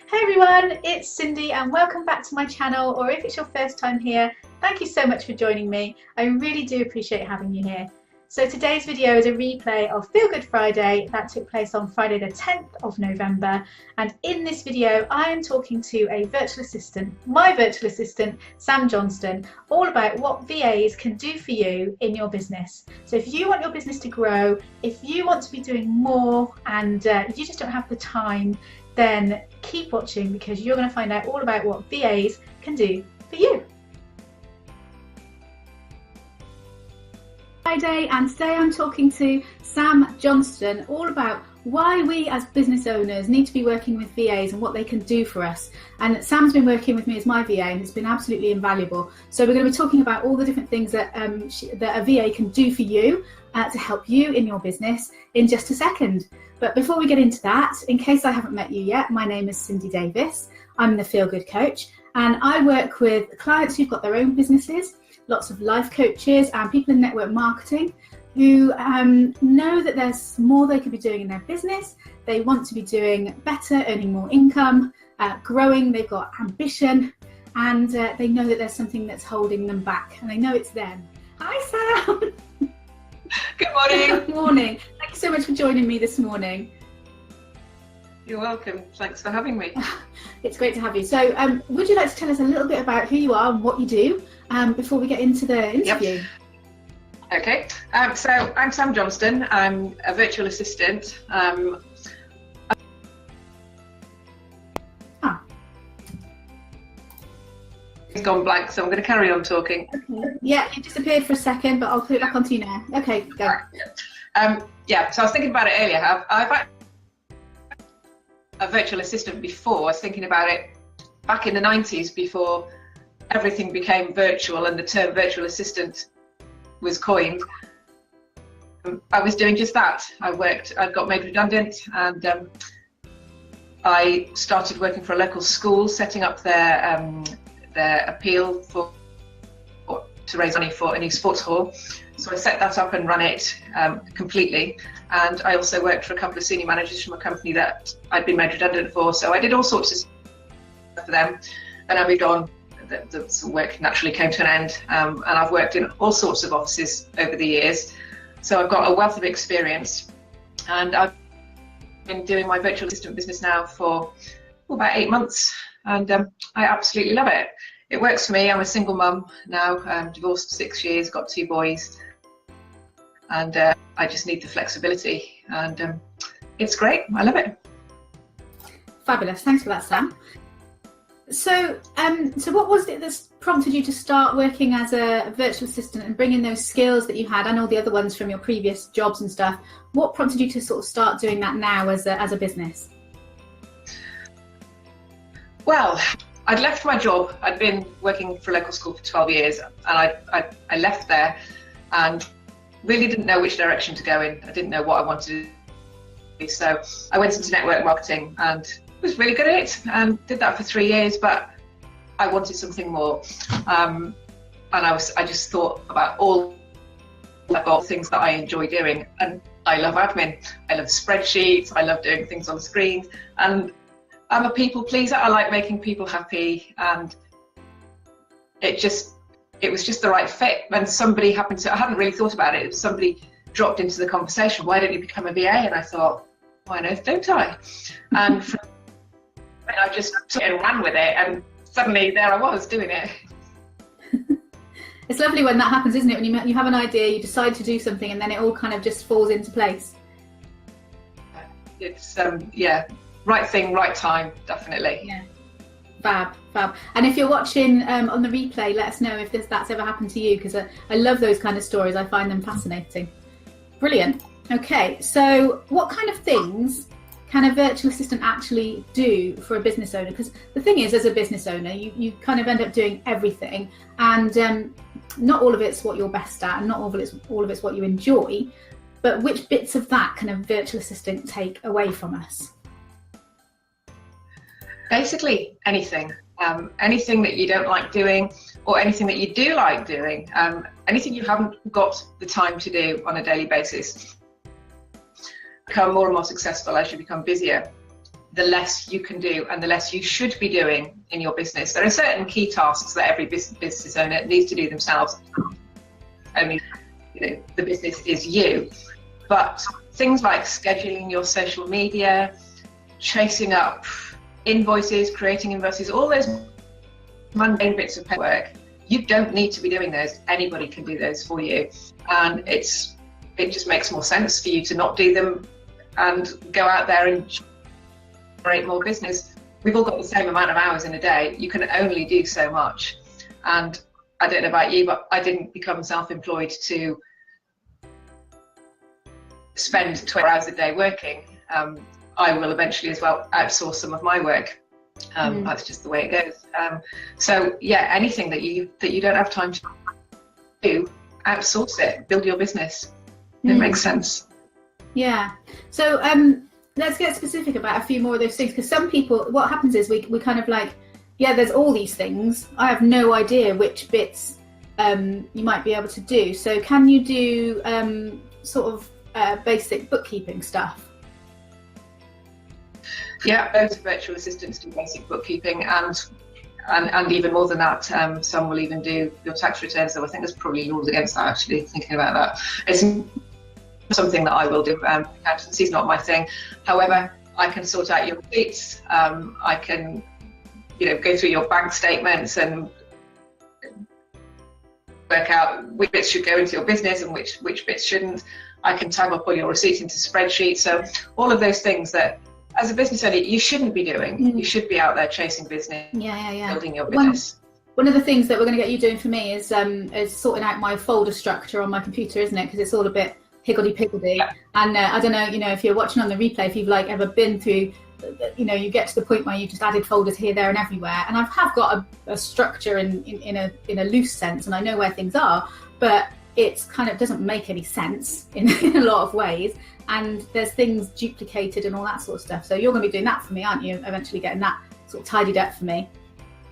Hey everyone, it's Cindy and welcome back to my channel, or if it's your first time here, thank you so much for joining me. I really do appreciate having you here. So today's video is a replay of Feel Good Friday that took place on Friday the 10th of November, and in this video I am talking to a virtual assistant, my virtual assistant Sam Johnstone, all about what VAs can do for you in your business. So if you want your business to grow, if you want to be doing more and if you just don't have the time, then keep watching because you're going to find out all about what VAs can do for you. Friday, and today I'm talking to Sam Johnstone all about why we as business owners need to be working with VAs and what they can do for us. And Sam's been working with me as my VA and it's been absolutely invaluable. So we're going to be talking about all the different things that, that a VA can do for you to help you in your business in just a second. But before we get into that, in case I haven't met you yet, my name is Cindy Davis. I'm the Feel Good Coach and I work with clients who've got their own businesses, lots of life coaches and people in network marketing who know that there's more they could be doing in their business. They want to be doing better, earning more income, growing, they've got ambition, and they know that there's something that's holding them back and they know it's them. Hi Sam! Good morning. Good morning. Thank you so much for joining me this morning. You're welcome. Thanks for having me. It's great to have you. So would you like to tell us a little bit about who you are and what you do before we get into the interview? Yep. Okay. So I'm Sam Johnstone. I'm a virtual assistant. It's gone blank, so I'm going to carry on talking. Okay. Yeah, you disappeared for a second, but I'll put it back onto you now. Okay, go. Yeah, so I was thinking about it earlier. I've had a virtual assistant before. I was thinking about it back in the 90s before everything became virtual and the term virtual assistant was coined. I was doing just that. I got made redundant and I started working for a local school, setting up their appeal to raise money for a new sports hall. So I set that up and ran it completely. And I also worked for a couple of senior managers from a company that I'd been made redundant for. So I did all sorts of stuff for them. And I moved on. The work naturally came to an end. And I've worked in all sorts of offices over the years. So I've got a wealth of experience. And I've been doing my virtual assistant business now for about 8 months. And I absolutely love it. It works for me. I'm a single mum now, divorced for 6 years, got 2 boys. And I just need the flexibility. And it's great. I love it. Fabulous. Thanks for that, Sam. So what was it that prompted you to start working as a virtual assistant and bring in those skills that you had and all the other ones from your previous jobs and stuff? What prompted you to sort of start doing that now as a business? Well, I'd left my job. I'd been working for a local school for 12 years and I left there and really didn't know which direction to go in. I didn't know what I wanted to do. So I went into network marketing and was really good at it and did that for 3 years, but I wanted something more. And I just thought about all the things that I enjoy doing. And I love admin. I love spreadsheets. I love doing things on screens. And I'm a people pleaser. I like making people happy, and it was just the right fit. When somebody happened to, I hadn't really thought about it. Somebody dropped into the conversation, why don't you become a VA? And I thought, why on earth don't I? And I just took it and ran with it, and suddenly there I was doing it. It's lovely when that happens, isn't it? When you have an idea, you decide to do something, and then it all kind of just falls into place. It's yeah. Right thing, right time, definitely. Yeah, fab. And if you're watching on the replay, let us know if that's ever happened to you, because I love those kind of stories. I find them fascinating. Brilliant. Okay, so what kind of things can a virtual assistant actually do for a business owner? Because the thing is, as a business owner, you kind of end up doing everything, and not all of it's what you're best at, and not all of it's what you enjoy. But which bits of that can a virtual assistant take away from us? Basically anything. Anything that you don't like doing, or anything that you do like doing. Anything you haven't got the time to do on a daily basis. Become more and more successful as you become busier. the less you can do and the less you should be doing in your business. There are certain key tasks that every business owner needs to do themselves. Only, the business is you. But things like scheduling your social media, chasing up invoices, creating invoices, all those mundane bits of paperwork, you don't need to be doing those. Anybody can do those for you. And it just makes more sense for you to not do them and go out there and generate more business. We've all got the same amount of hours in a day. You can only do so much. And I don't know about you, but I didn't become self-employed to spend 20 hours a day working. I will eventually as well outsource some of my work. That's just the way it goes. So yeah, anything that you don't have time to do, outsource it, build your business. It makes sense. Yeah. So let's get specific about a few more of those things, because some people, what happens is we kind of like, yeah, there's all these things. I have no idea which bits you might be able to do. So can you do sort of basic bookkeeping stuff? Yeah, loads of virtual assistants do basic bookkeeping, and even more than that, some will even do your tax returns. So I think there's probably laws against that, actually, thinking about that. It's something that I will do. Accountancy is not my thing. However, I can sort out your receipts. I can, go through your bank statements and work out which bits should go into your business and which bits shouldn't. I can type up all your receipts into spreadsheets. So all of those things that, as a business owner, you shouldn't be doing. You should be out there chasing business, building your business. One of the things that we're going to get you doing for me is sorting out my folder structure on my computer, isn't it? Because it's all a bit higgledy-piggledy. Yeah. And I don't know, if you're watching on the replay, if you've ever been through, you get to the point where you've just added folders here, there, and everywhere. And I have got a structure in a loose sense, and I know where things are, but it's kind of doesn't make any sense in a lot of ways. And there's things duplicated and all that sort of stuff. So you're going to be doing that for me, aren't you? Eventually getting that sort of tidied up for me.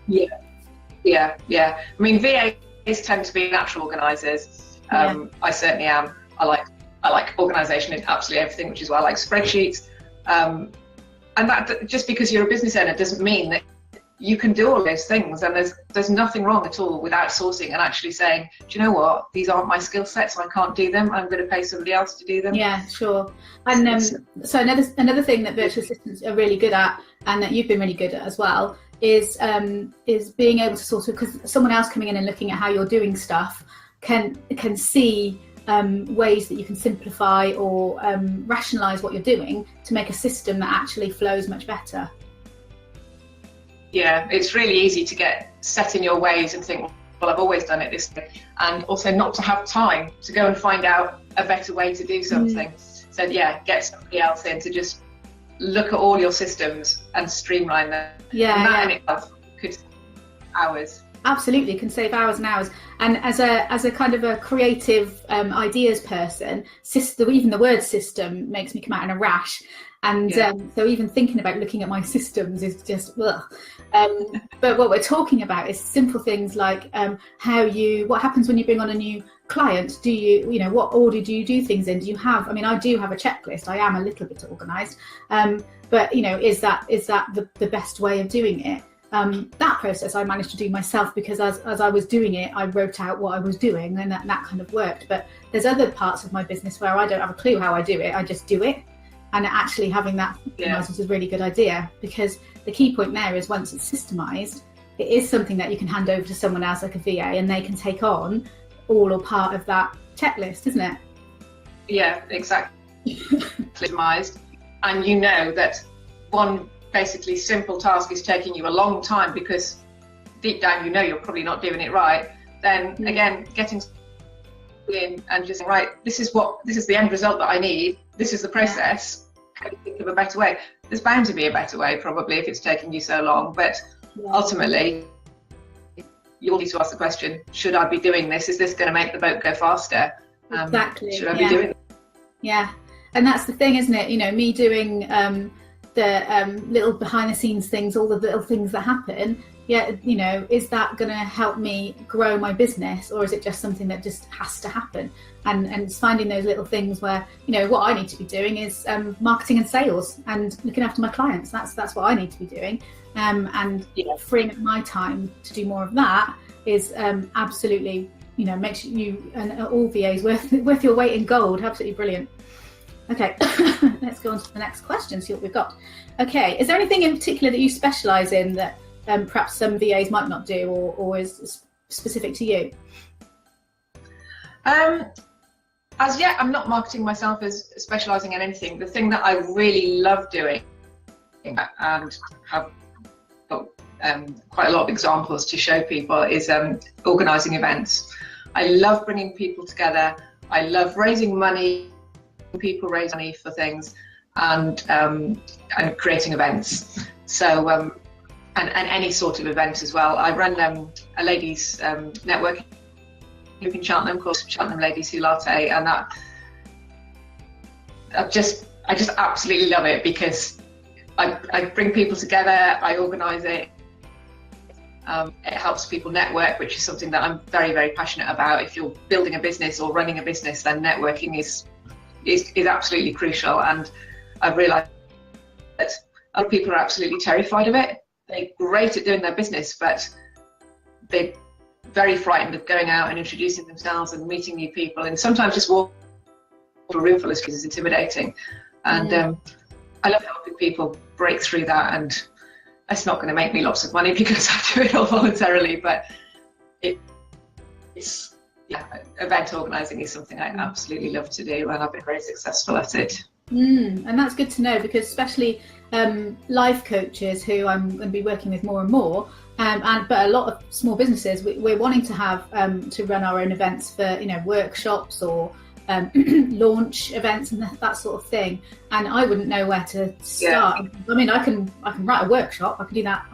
Yeah. I mean, VAs tend to be natural organisers. I certainly am. I like organisation in absolutely everything, which is why I like spreadsheets. And that just because you're a business owner doesn't mean that you can do all those things. And there's nothing wrong at all with outsourcing and actually saying, do you know what? These aren't my skill sets. I can't do them. I'm going to pay somebody else to do them. Yeah, sure. And so another thing that virtual assistants are really good at, and that you've been really good at as well, is being able to sort of, because someone else coming in and looking at how you're doing stuff can see ways that you can simplify or rationalise what you're doing to make a system that actually flows much better. Yeah, it's really easy to get set in your ways and think, well, I've always done it this way, and also not to have time to go and find out a better way to do something. So yeah, get somebody else in to just look at all your systems and streamline them. And that in itself could save hours. Absolutely, can save hours and hours. And as a kind of a creative ideas person, even the word system makes me come out in a rash. And so even thinking about looking at my systems is just, ugh. But what we're talking about is simple things like what happens when you bring on a new client? Do you, what order do you do things in? I do have a checklist. I am a little bit organised. But, is that the best way of doing it? That process I managed to do myself, because as I was doing it, I wrote out what I was doing, and that kind of worked. But there's other parts of my business where I don't have a clue how I do it. I just do it. And actually having that systemized is a really good idea, because the key point there is once it's systemized, it is something that you can hand over to someone else like a VA, and they can take on all or part of that checklist, isn't it? Yeah, exactly. Systemized, and you know that one basically simple task is taking you a long time because deep down you're probably not doing it right. Then again, getting in and just this is the end result that I need. This is the process. Can you think of a better way? There's bound to be a better way, probably, if it's taking you so long. But ultimately, you'll need to ask the question: should I be doing this? Is this going to make the boat go faster? Exactly. Should I be doing it? Yeah, and that's the thing, isn't it? Me doing the little behind the scenes things, all the little things that happen, is that going to help me grow my business, or is it just something that just has to happen? And it's finding those little things where, what I need to be doing is marketing and sales and looking after my clients. That's what I need to be doing. Freeing up my time to do more of that is absolutely, makes you and all VAs worth your weight in gold. Absolutely brilliant. Okay, let's go on to the next question, see what we've got. Okay, is there anything in particular that you specialise in that perhaps some VAs might not do, or is specific to you? As yet, I'm not marketing myself as specialising in anything. The thing that I really love doing, and have got quite a lot of examples to show people, is organising events. I love bringing people together. I love raising money. People raise money for things, and creating events. So and any sort of event as well. I run a ladies networking group in Cheltenham called Cheltenham Ladies Who Latte, and that I just absolutely love it, because I bring people together, I organise it. It helps people network, which is something that I'm very, very passionate about. If you're building a business or running a business, then networking is absolutely crucial. And I've realised that other people are absolutely terrified of it. They're great at doing their business, but they're very frightened of going out and introducing themselves and meeting new people. And sometimes just walking to a room full of strangers is intimidating. And I love helping people break through that. And it's not going to make me lots of money because I do it all voluntarily, but event organising is something I absolutely love to do, and I've been very successful at it. And that's good to know, because especially life coaches, who I'm going to be working with more and more, but a lot of small businesses, we're wanting to have to run our own events for workshops or launch events and that sort of thing. And I wouldn't know where to start. I mean, I can write a workshop. I can do that,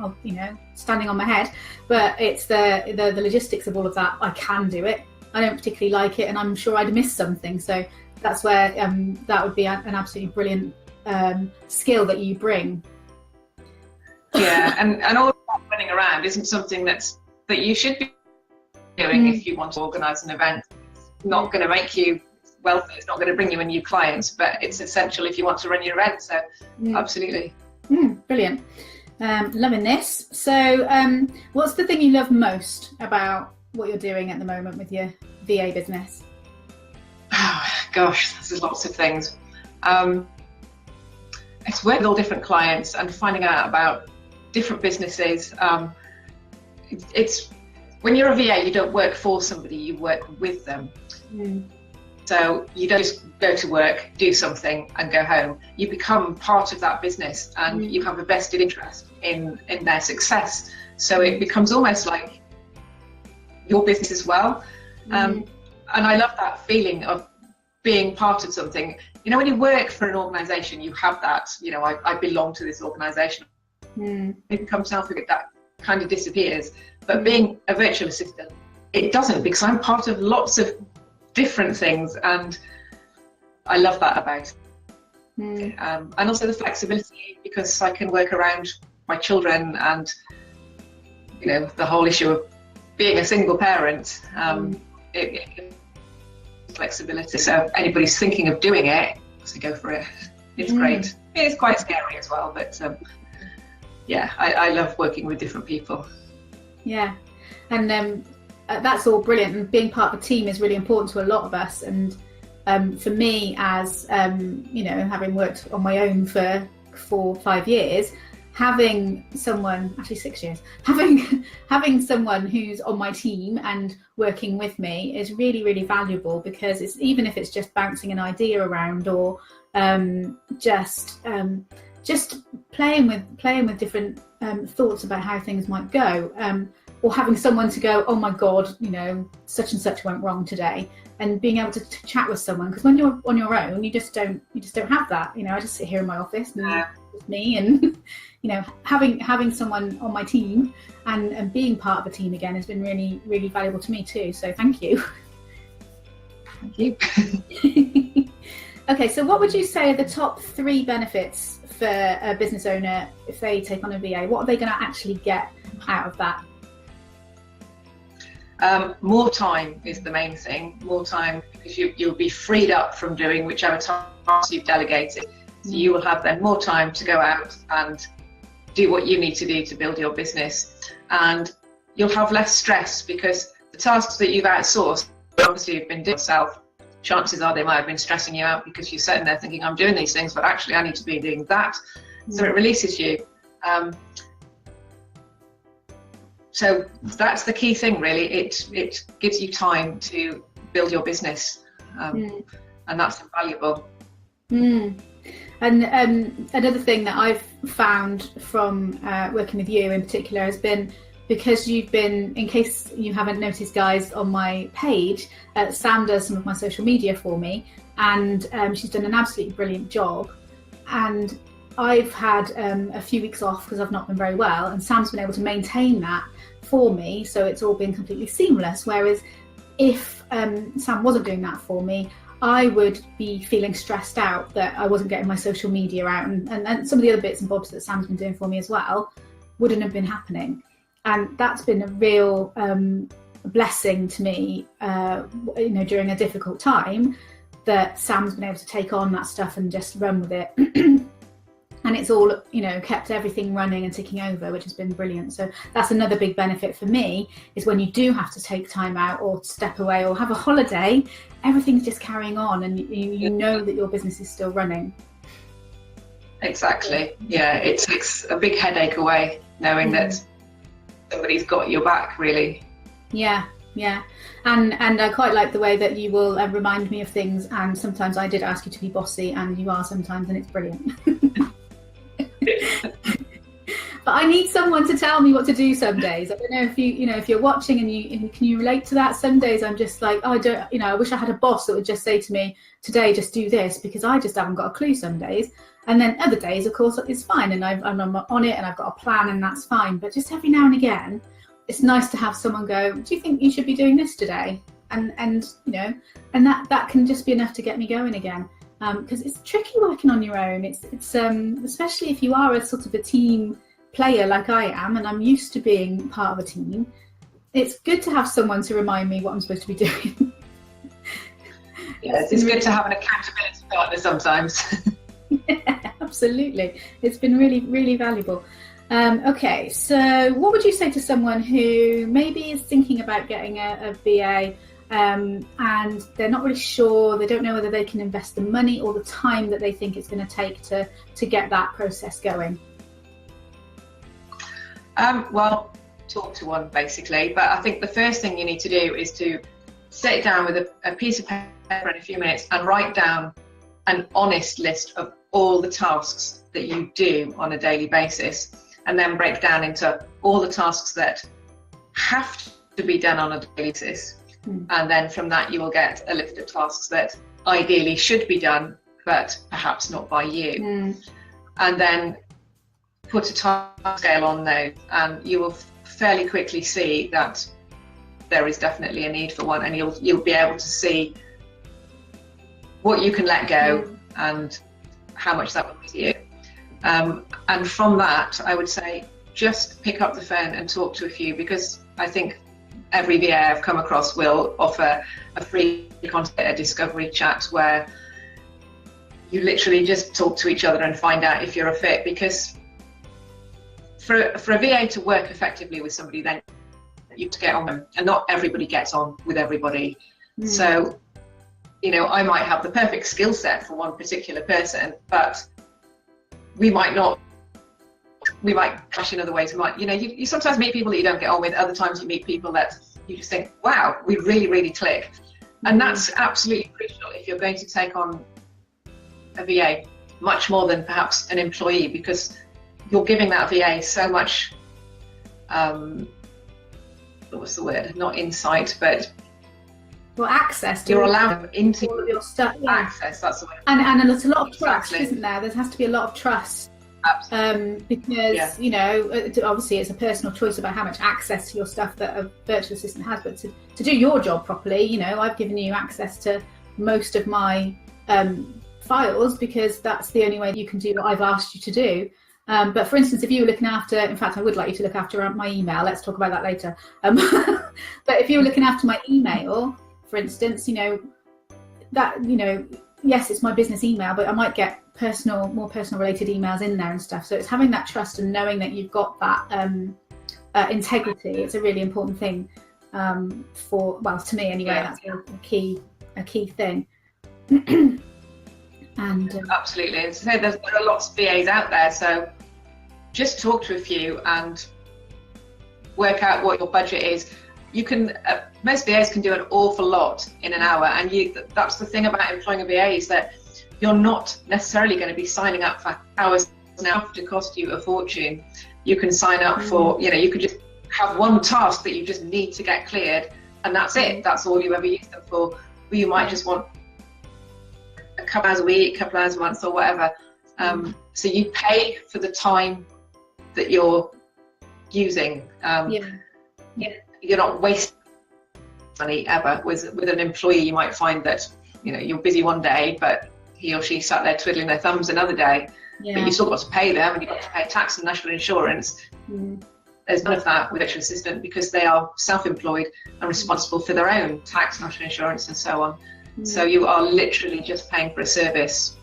standing on my head. But it's the logistics of all of that. I can do it. I don't particularly like it, and I'm sure I'd miss something. So that's where that would be an absolutely brilliant skill that you bring. Yeah, and all of that running around isn't something that you should be doing if you want to organise an event. It's not going to make you wealthy, it's not going to bring you in new clients, but it's essential if you want to run your event. So absolutely. Brilliant. Loving this. So what's the thing you love most about what you're doing at the moment with your VA business? Oh, gosh, there's lots of things. It's working with all different clients and finding out about different businesses. It's when you're a VA, you don't work for somebody, you work with them. So you don't just go to work, do something and go home. You become part of that business, and you have a vested interest in their success. So it becomes almost like your business as well. And I love that feeling of being part of something. When you work for an organisation, you have that, I belong to this organisation. It becomes self-forget, that kind of disappears. But being a virtual assistant, it doesn't, because I'm part of lots of different things, and I love that about it. And also the flexibility, because I can work around my children and the whole issue of being a single parent. It flexibility, so if anybody's thinking of doing it, so go for it. It's great. It's quite scary as well, but I love working with different people. And that's all brilliant, and being part of a team is really important to a lot of us. And for me, as having worked on my own for 4 or 5 years, having someone, actually 6 years, having someone who's on my team and working with me is really, really valuable, because it's, even if it's just bouncing an idea around, or just playing with different thoughts about how things might go, or having someone to go, oh my God, such and such went wrong today, and being able to chat with someone, because when you're on your own, you just don't have that. I just sit here in my office and it's me, and having someone on my team and being part of a team again has been really, really valuable to me too. So thank you. Thank you. Okay, so what would you say are the top 3 benefits for a business owner, if they take on a VA, what are they going to actually get out of that? More time is the main thing. More time, because you'll be freed up from doing whichever tasks you've delegated. So you will have then more time to go out and do what you need to do to build your business. And you'll have less stress, because the tasks that you've outsourced, obviously you've been doing yourself, chances are they might have been stressing you out because you're sitting there thinking, I'm doing these things, but actually I need to be doing that. So it releases you. So that's the key thing, really. It gives you time to build your business, and that's invaluable. And another thing that I've found from working with you in particular has been, because you've been, in case you haven't noticed, guys, on my page, Sam does some of my social media for me, and she's done an absolutely brilliant job. And I've had a few weeks off because I've not been very well, and Sam's been able to maintain that for me, so it's all been completely seamless. Whereas if Sam wasn't doing that for me, I would be feeling stressed out that I wasn't getting my social media out, and some of the other bits and bobs that Sam's been doing for me as well wouldn't have been happening. And that's been a real blessing to me, during a difficult time, that Sam's been able to take on that stuff and just run with it. And it's all, kept everything running and ticking over, which has been brilliant. So that's another big benefit for me, is when you do have to take time out or step away or have a holiday, everything's just carrying on, and you know that your business is still running. Exactly. Yeah, it takes a big headache away knowing that somebody's got your back, really. Yeah. And I quite like the way that you will remind me of things, and sometimes I did ask you to be bossy, and you are sometimes, and it's brilliant. But I need someone to tell me what to do some days. I don't know if you're watching and can you relate to that? Some days I'm just like, I wish I had a boss that would just say to me, today just do this, because I just haven't got a clue some days. And then other days, of course, it's fine, and I'm on it and I've got a plan, and that's fine. But just every now and again, it's nice to have someone go, do you think you should be doing this today? And that can just be enough to get me going again. Because it's tricky working on your own. It's especially if you are a sort of a team player like I am, and I'm used to being part of a team. It's good to have someone to remind me what I'm supposed to be doing. Yes, it's good to have an accountability partner sometimes. Yeah, absolutely. It's been really, really valuable. Okay, so what would you say to someone who maybe is thinking about getting a VA, and they're not really sure, they don't know whether they can invest the money or the time that they think it's going to take to get that process going? Well, talk to one, basically. But I think the first thing you need to do is to sit down with a piece of paper in a few minutes and write down an honest list of all the tasks that you do on a daily basis, and then break down into all the tasks that have to be done on a daily basis. And then from that, you will get a list of tasks that ideally should be done, but perhaps not by you. And then put a time scale on those, and you will fairly quickly see that there is definitely a need for one, and you'll be able to see what you can let go and how much that will be to you. And from that, I would say just pick up the phone and talk to a few, because I think every VA I've come across will offer a free contact, a discovery chat, where you literally just talk to each other and find out if you're a fit. Because for a VA to work effectively with somebody, then you have to get on them, and not everybody gets on with everybody. So, I might have the perfect skill set for one particular person, but we might clash in other ways. We might, you sometimes meet people that you don't get on with. Other times you meet people that you just think, wow, we really, really click. And that's absolutely crucial if you're going to take on a VA, much more than perhaps an employee, because you're giving that VA so much, what's the word? Not insight, but access to you're allowing them into all of your stuff. Yeah. Access, that's the word. And there's a lot of trust, isn't there? There has to be a lot of trust. Because obviously it's a personal choice about how much access to your stuff that a virtual assistant has, but to do your job properly, I've given you access to most of my files, because that's the only way you can do what I've asked you to do. But for instance, if you were looking after, in fact, I would like you to look after my email. Let's talk about that later. But if you were looking after my email, for instance, yes, it's my business email, but I might get more personal related emails in there and stuff. So it's having that trust and knowing that you've got that integrity. It's a really important thing to me anyway. Yeah. That's a key thing. And absolutely. So there are lots of VAs out there, so just talk to a few and work out what your budget is. You can most VAs can do an awful lot in an hour, and that's the thing about employing a VA, is that you're not necessarily going to be signing up for hours now to cost you a fortune. You can sign up for, you could just have one task that you just need to get cleared, and that's it. That's all you ever use them for. Or you might just want a couple hours a week, a couple hours a month, or whatever. So you pay for the time that you're using. You're not wasting money ever. With an employee, you might find that you're busy one day, but he or she sat there twiddling their thumbs another day. But you've still got to pay them, and you've got to pay tax and national insurance. There's none of that with virtual assistant, because they are self-employed and responsible for their own tax, national insurance, and so on. So you are literally just paying for a service,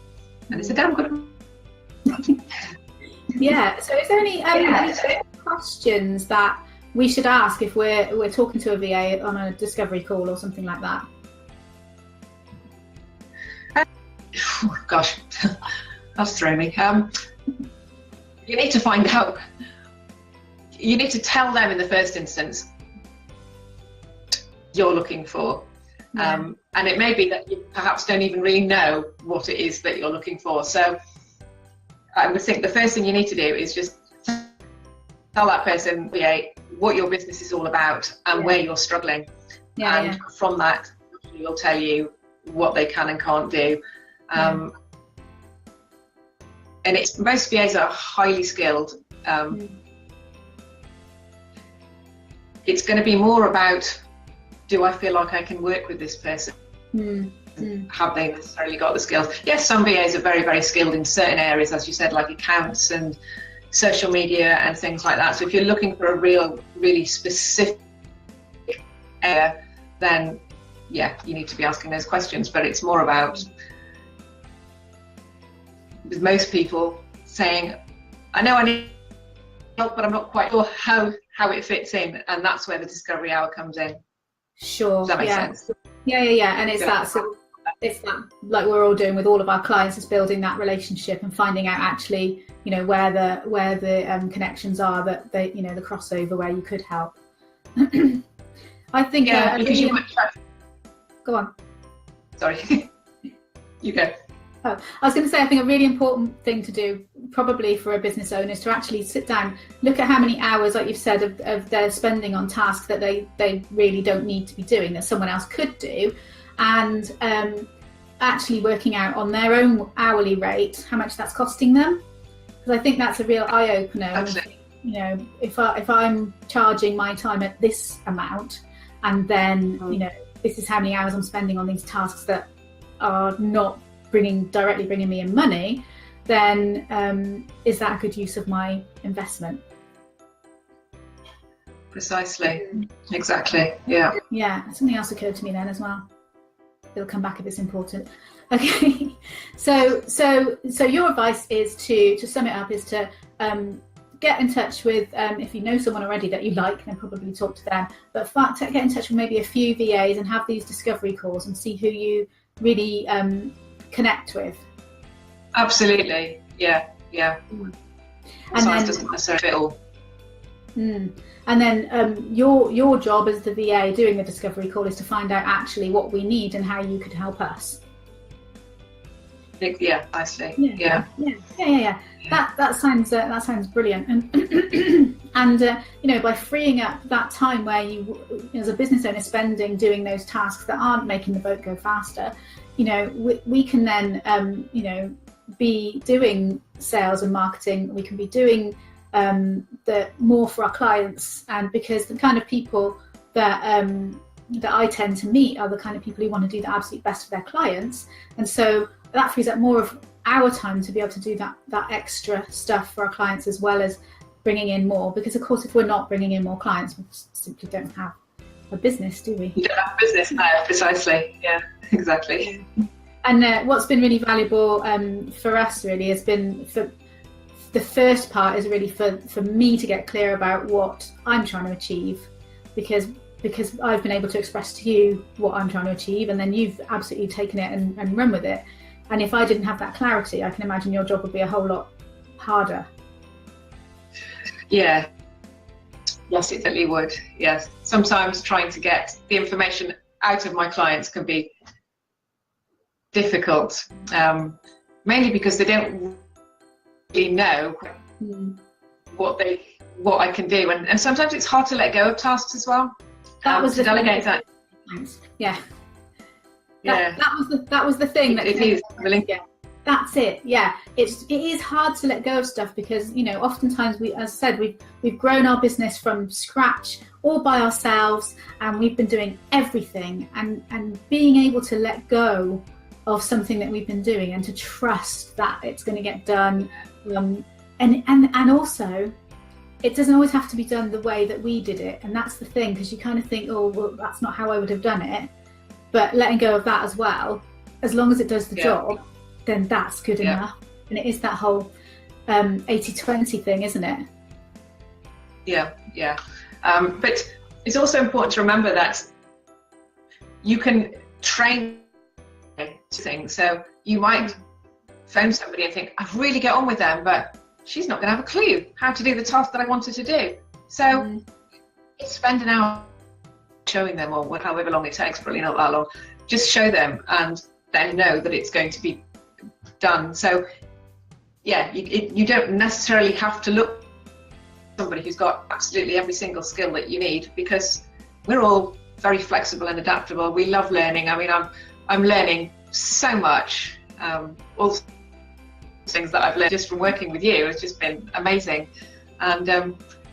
and it's a damn good. Yeah. So is there any questions that we should ask if we're talking to a VA on a discovery call or something like that? Gosh, that's throwing me. You need to find out. You need to tell them in the first instance you're looking for. And it may be that you perhaps don't even really know what it is that you're looking for. So I would think the first thing you need to do is just tell that person what your business is all about and where you're struggling. From that, we'll tell you what they can and can't do. And most VAs are highly skilled. It's going to be more about, do I feel like I can work with this person? Have they necessarily got the skills? Yes, some VAs are very, very skilled in certain areas, as you said, like accounts and social media and things like that. So if you're looking for a really specific area, then you need to be asking those questions. But it's more about, with most people, saying, I know I need help, but I'm not quite sure how it fits in, and that's where the discovery hour comes in. Sure. Does that make sense? Yeah. And it's that like we're all doing with all of our clients, is building that relationship and finding out actually, where the connections are, that they, the crossover where you could help. I think. Because you might try. Go on. Sorry. You go. Oh, I was going to say, I think a really important thing to do, probably for a business owner, is to actually sit down, look at how many hours, like you've said, of their spending on tasks that they really don't need to be doing, that someone else could do, and actually working out on their own hourly rate how much that's costing them. Because I think that's a real eye-opener. Absolutely. If I'm charging my time at this amount, and then this is how many hours I'm spending on these tasks that are not directly bringing me in money, then is that a good use of my investment? Precisely. Exactly. Yeah. Something else occurred to me then as well. It'll come back if it's important. Okay. So your advice is to sum it up, is to get in touch with, if you know someone already that you like, then probably talk to them, but get in touch with maybe a few VAs and have these discovery calls and see who you really connect with. Absolutely. Yeah. And Science doesn't necessarily fit all. And then your job as the VA doing the discovery call is to find out actually what we need and how you could help us. Yeah, I see. Yeah. That sounds brilliant. And by freeing up that time where you, as a business owner, spending doing those tasks that aren't making the boat go faster, we can then be doing sales and marketing. We can be doing the more for our clients, and because the kind of people that I tend to meet are the kind of people who want to do the absolute best for their clients. And so that frees up more of our time to be able to do that extra stuff for our clients, as well as bringing in more, because of course if we're not bringing in more clients, we simply don't have a business, do we? You don't have a business now, precisely. Yeah, exactly. And what's been really valuable for us really has been, for the first part is really for me to get clear about what I'm trying to achieve, because I've been able to express to you what I'm trying to achieve, and then you've absolutely taken it and run with it. And if I didn't have that clarity, I can imagine your job would be a whole lot harder. Yeah. Yes, it certainly would. Yes. Sometimes trying to get the information out of my clients can be difficult, mainly because they don't really know what I can do, and sometimes it's hard to let go of tasks as well. That was to delegate that. Yeah. Yeah. That was the thing. It is. Really. Yeah. That's it. Yeah. It is hard to let go of stuff because, you know, oftentimes as I said, we've grown our business from scratch all by ourselves, and we've been doing everything, and being able to let go of something that we've been doing and to trust that it's going to get done, and also it doesn't always have to be done the way that we did it. And that's the thing, because you kind of think, oh well, that's not how I would have done it, but letting go of that as well, as long as it does the job, then that's good enough. And it is that whole 80-20 thing, isn't it? Yeah. But it's also important to remember that you can train things. So you might phone somebody and think, I really get on with them, but she's not going to have a clue how to do the task that I wanted to do. So spend an hour showing them, or however long it takes, probably not that long. Just show them, and then know that it's going to be done. So yeah, you don't necessarily have to look at somebody who's got absolutely every single skill that you need, because we're all very flexible and adaptable. We love learning. I mean, I'm learning so much. All things that I've learned just from working with you has just been amazing, and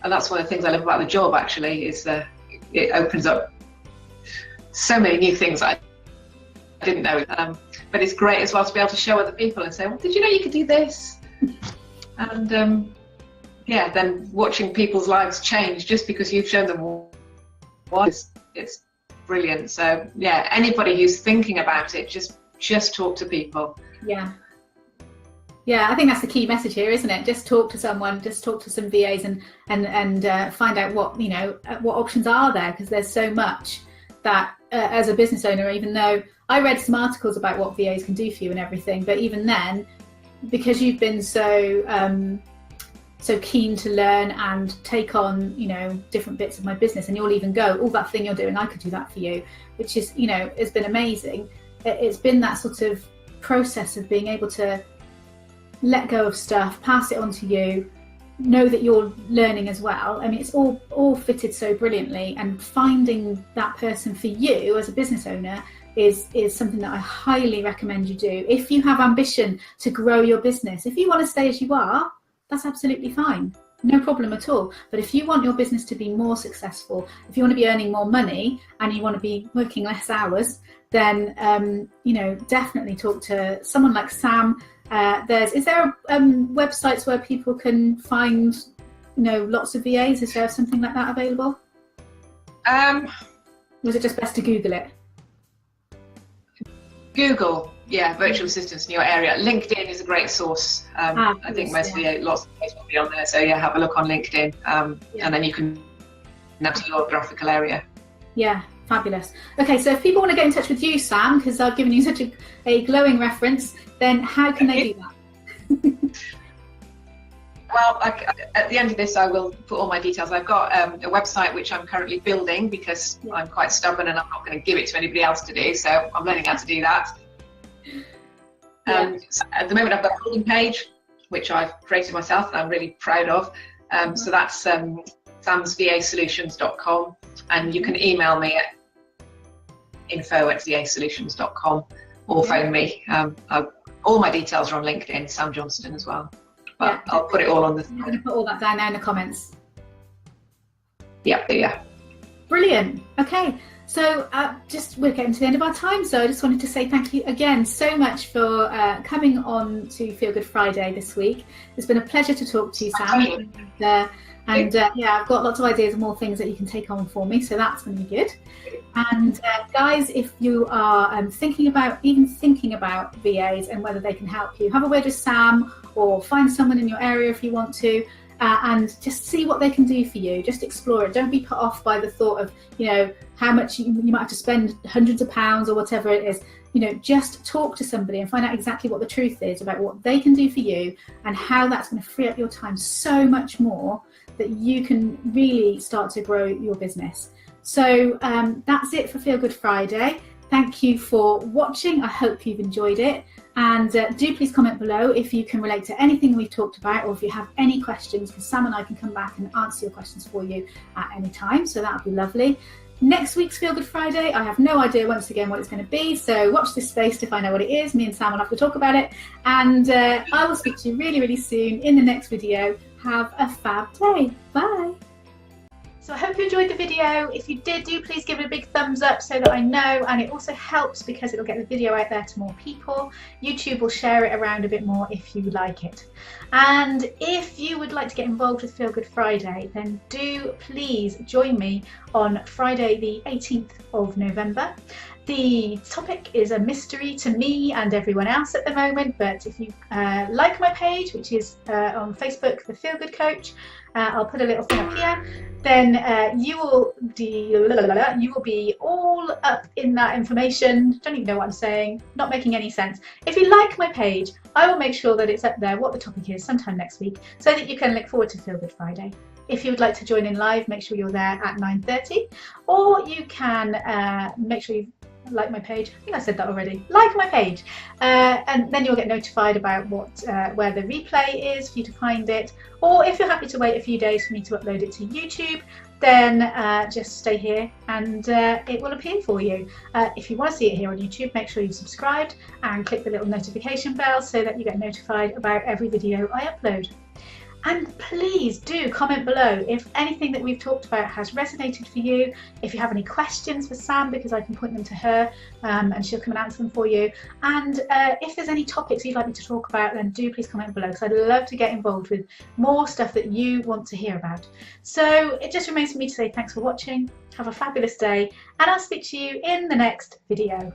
that's one of the things I love about the job. Actually, is it opens up so many new things I didn't know. But it's great as well to be able to show other people and say, well, did you know you could do this? And then watching people's lives change just because you've shown them what, it's brilliant. So yeah, anybody who's thinking about it, just talk to people. Yeah, I think that's the key message here, isn't it? Just talk to someone, just talk to some VAs and find out what options are there, because there's so much that as a business owner, even though I read some articles about what VAs can do for you and everything, but even then, because you've been so keen to learn and take on, different bits of my business, and you'll even go, oh, that thing you're doing, I could do that for you, which is, it's been amazing. It's been that sort of process of being able to let go of stuff, pass it on to you, know that you're learning as well. I mean, it's all fitted so brilliantly, and finding that person for you as a business owner is something that I highly recommend you do. If you have ambition to grow your business, if you want to stay as you are, that's absolutely fine, no problem at all. But if you want your business to be more successful, if you want to be earning more money and you want to be working less hours, then definitely talk to someone like Sam. Is there websites where people can find lots of VAs? Is there something like that available? Was it just best to Google it? Google, virtual assistants in your area. LinkedIn is a great source. I think lots of VAs will be on there. So have a look on LinkedIn, and then you can map to your geographical area. Yeah. Fabulous. Okay, so if people want to get in touch with you, Sam, because I've given you such a glowing reference, then how can they do that? Well, at the end of this, I will put all my details. I've got a website which I'm currently building, because I'm quite stubborn and I'm not going to give it to anybody else to do. So I'm learning how to do that. So at the moment, I've got a holding page, which I've created myself and I'm really proud of. So that's samsvasolutions.com, and you can email me at info@vasolutions.com or phone me. All my details are on LinkedIn, Sam Johnstone as well. But I'll put it all on the... I'm going to put all that down there in the comments. Yeah. Brilliant. Okay. So just we're getting to the end of our time, so I just wanted to say thank you again so much for coming on to Feel Good Friday this week. It's been a pleasure to talk to you, Sam. And yeah, I've got lots of ideas and more things that you can take on for me, so that's going to be good. And guys, if you are thinking about VAs and whether they can help you, have a word with Sam or find someone in your area if you want to. And just see what they can do for you. Just explore it. Don't be put off by the thought of, you know, how much you might have to spend hundreds of pounds or whatever it is. You know, just talk to somebody and find out exactly what the truth is about what they can do for you and how that's going to free up your time so much more that you can really start to grow your business. So that's it for Feel Good Friday. Thank you for watching. I hope you've enjoyed it. And do please comment below if you can relate to anything we've talked about, or if you have any questions, because Sam and I can come back and answer your questions for you at any time. So that would be lovely. Next week's Feel Good Friday, I have no idea once again what it's going to be. So watch this space to find out what it is. Me and Sam will have to talk about it. And I will speak to you really, really soon in the next video. Have a fab day. Bye. So I hope you enjoyed the video. If you did, do please give it a big thumbs up so that I know, and it also helps because it'll get the video out there to more people. YouTube will share it around a bit more if you like it. And if you would like to get involved with Feel Good Friday, then do please join me on Friday the 18th of November. The topic is a mystery to me and everyone else at the moment, but if you like my page, which is on Facebook, The Feel Good Coach, I'll put a little thing up here, then you will be all up in that information. Don't even know what I'm saying, not making any sense. If you like my page, I will make sure that it's up there what the topic is sometime next week, so that you can look forward to Feel Good Friday. If you would like to join in live, make sure you're there at 9:30, or you can make sure you like my page. I think I said that already. Like my page, and then you'll get notified about where the replay is for you to find it. Or if you're happy to wait a few days for me to upload it to YouTube, then just stay here and it will appear for you. If you want to see it here on YouTube, make sure you've subscribed and click the little notification bell so that you get notified about every video I upload. And please do comment below if anything that we've talked about has resonated for you, if you have any questions for Sam, because I can point them to her and she'll come and answer them for you. And if there's any topics you'd like me to talk about, then do please comment below, because I'd love to get involved with more stuff that you want to hear about. So it just remains for me to say thanks for watching, have a fabulous day, and I'll speak to you in the next video.